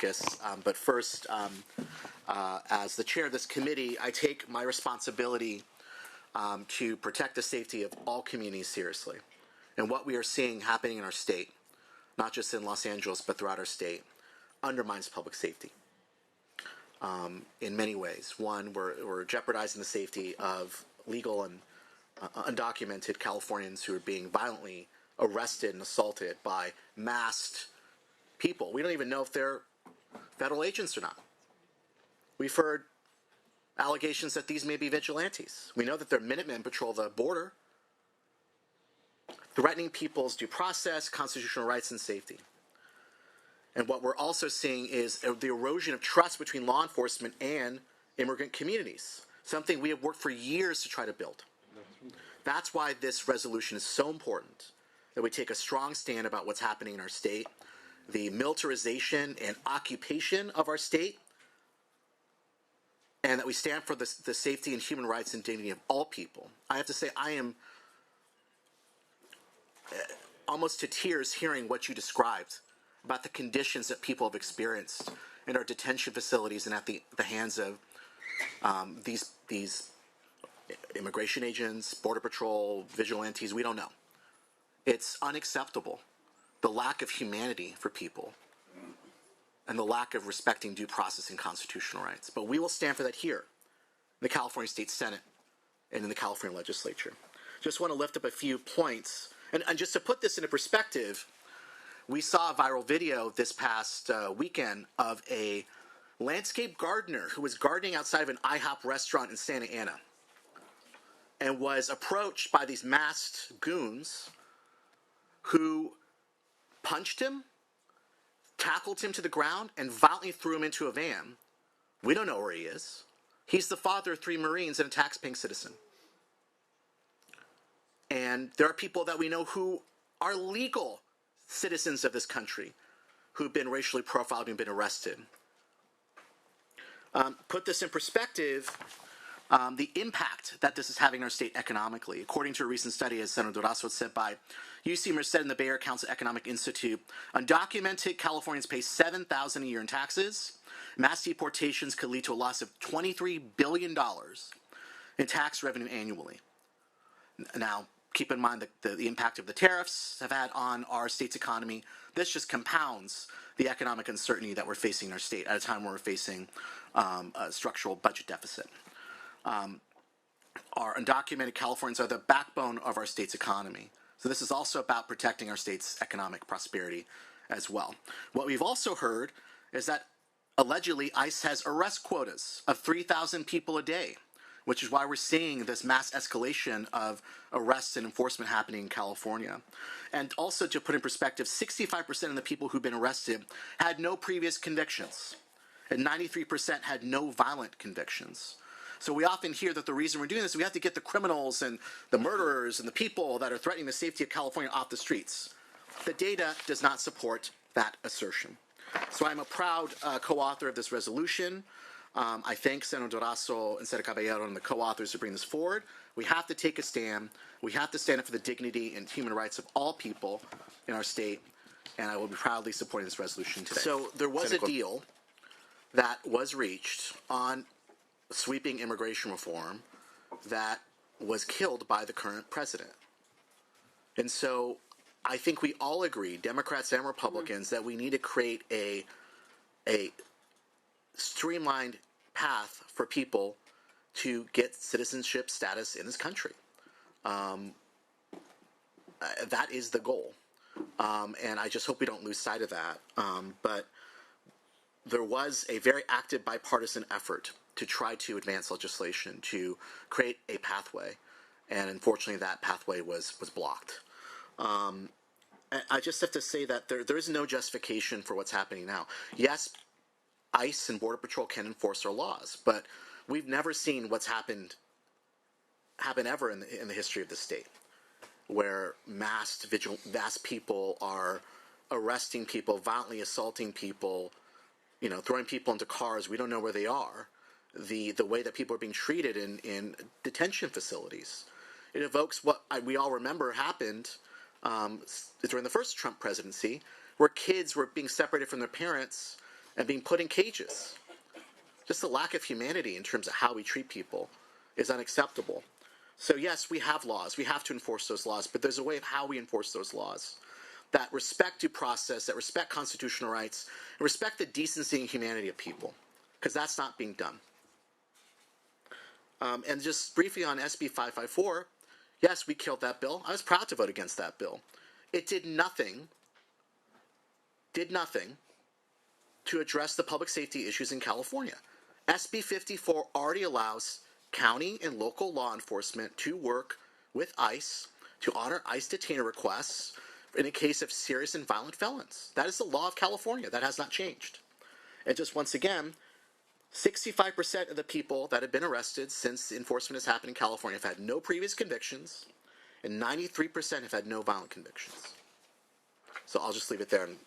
But first, as the chair of this committee, I take my responsibility to protect the safety of all communities seriously. And what we are seeing happening in our state, not just in Los Angeles, but throughout our state, undermines public safety in many ways. One, we're jeopardizing the safety of legal and undocumented Californians who are being violently arrested and assaulted by masked people. We don't even know if they're federal agents or not. We've heard allegations that these may be vigilantes. We know that they're Minutemen patrol the border, threatening people's due process, constitutional rights, and safety. And what we're also seeing is the erosion of trust between law enforcement and immigrant communities, something we have worked for years to try to build. That's why this resolution is so important, that we take a strong stand about what's happening in our state, the militarization and occupation of our state, and that we stand for the safety and human rights and dignity of all people. I have to say, I am almost to tears hearing what you described about the conditions that people have experienced in our detention facilities and at the hands of these immigration agents, border patrol, vigilantes. We don't know. It's unacceptable, the lack of humanity for people and the lack of respecting due process and constitutional rights. But we will stand for that here in the California State Senate and in the California Legislature. Just want to lift up a few points. And just to put this into perspective, we saw a viral video this past weekend of a landscape gardener who was gardening outside of an IHOP restaurant in Santa Ana and was approached by these masked goons who punched him, tackled him to the ground, and violently threw him into a van. We don't know where he is. He's the father of 3 Marines and a tax-paying citizen. And there are people that we know who are legal citizens of this country who've been racially profiled and been arrested. Put this in perspective, the impact that this is having in our state economically. According to a recent study, as Senator Durazo said, by UC Merced and the Bay Area Council Economic Institute, undocumented Californians pay $7,000 a year in taxes. Mass deportations could lead to a loss of $23 billion in tax revenue annually. Now, keep in mind the impact of the tariffs have had on our state's economy. This just compounds the economic uncertainty that we're facing in our state at a time where we're facing a structural budget deficit. Our undocumented Californians are the backbone of our state's economy. So this is also about protecting our state's economic prosperity as well. What we've also heard is that allegedly ICE has arrest quotas of 3,000 people a day, which is why we're seeing this mass escalation of arrests and enforcement happening in California. And also, to put in perspective, 65% of the people who've been arrested had no previous convictions, and 93% had no violent convictions. So we often hear that the reason we're doing this is we have to get the criminals and the murderers and the people that are threatening the safety of California off the streets. The data does not support that assertion. So I'm a proud co-author of this resolution. I thank Senator Durazo and Senator Caballero and the co-authors to bring this forward. We have to take a stand. We have to stand up for the dignity and human rights of all people in our state, and I will be proudly supporting this resolution today. So there was a deal that was reached on sweeping immigration reform that was killed by the current president. And so I think we all agree, Democrats and Republicans, that we need to create a streamlined path for people to get citizenship status in this country. That is the goal. And I just hope we don't lose sight of that. But there was a very active bipartisan effort to try to advance legislation to create a pathway. And unfortunately, that pathway was blocked. I just have to say that there is no justification for what's happening now. Yes, ICE and Border Patrol can enforce our laws, but we've never seen what's happen ever in the history of the state, where mass people are arresting people, violently assaulting people, throwing people into cars. We don't know where they are. The way that people are being treated in detention facilities. It evokes what we all remember happened during the first Trump presidency, where kids were being separated from their parents and being put in cages. Just the lack of humanity in terms of how we treat people is unacceptable. So yes, we have laws. We have to enforce those laws, but there's a way of how we enforce those laws that respect due process, that respect constitutional rights, and respect the decency and humanity of people, because that's not being done. And just briefly on SB 554, yes, we killed that bill. I was proud to vote against that bill. It did nothing to address the public safety issues in California. SB 54 already allows county and local law enforcement to work with ICE to honor ICE detainer requests in a case of serious and violent felons. That is the law of California. That has not changed. And just once again, 65% of the people that have been arrested since enforcement has happened in California have had no previous convictions, and 93% have had no violent convictions. So I'll just leave it there.